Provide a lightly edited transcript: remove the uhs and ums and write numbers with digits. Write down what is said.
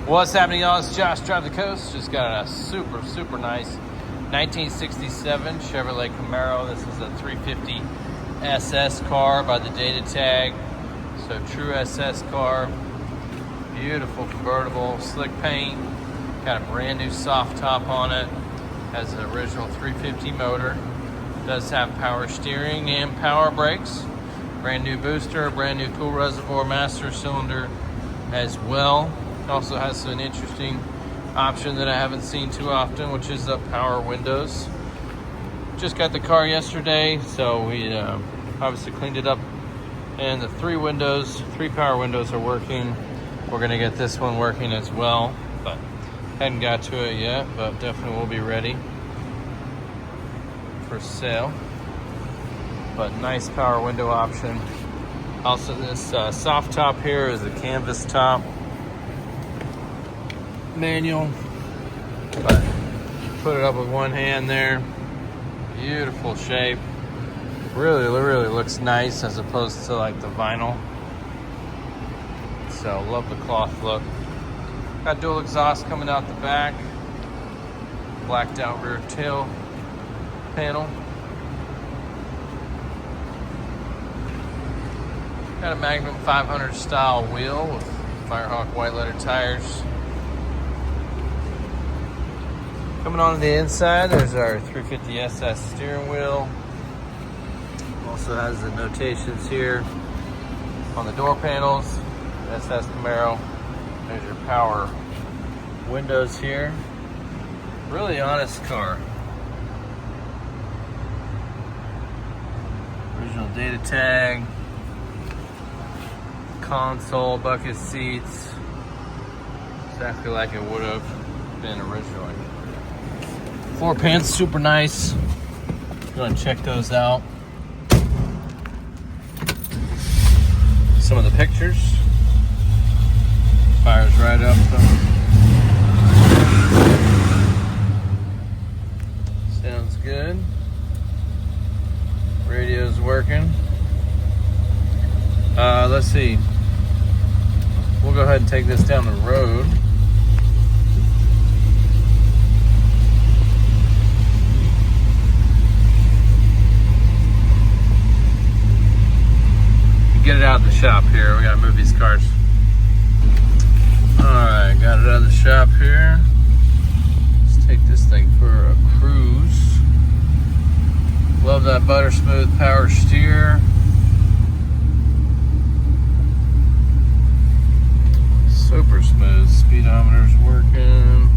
What's happening, y'all? It's Josh, Drive the Coast. Just got a super nice 1967 Chevrolet Camaro. This is a 350 SS car by the data tag. So true SS car. Beautiful convertible, slick paint. Got a brand new soft top on it. Has an original 350 motor. Does have power steering and power brakes. Brand new booster, brand new cool reservoir master cylinder as well. Also has an interesting option that I haven't seen too often, which is the power windows. Just got the car yesterday, so we obviously cleaned it up, and the three power windows are working. We're gonna get this one working as well, but hadn't got to it yet, but definitely will be ready for sale. But nice power window option. Also, this soft top here is a canvas top. Manual, but put it up with one hand there. Beautiful shape. Really looks nice as opposed to like the vinyl. So love the cloth look. Got dual exhaust coming out the back. Blacked out rear tail panel. Got a Magnum 500 style wheel with Firehawk white letter tires. Coming on to the inside, there's our 350 SS steering wheel. Also has the notations here on the door panels. SS Camaro. There's your power windows here. Really honest car. Original data tag. Console, bucket seats. Exactly like it would have been originally. Floor pans, super nice. Go and check those out. Some of the pictures. Fires right up. Sounds good. Radio's working. Let's see. We'll go ahead and take this down the road. Get it out of the shop here. We gotta move these cars. Alright, got it out of the shop here. Let's take this thing for a cruise. Love that butter smooth power steer. Super smooth. Speedometer's working.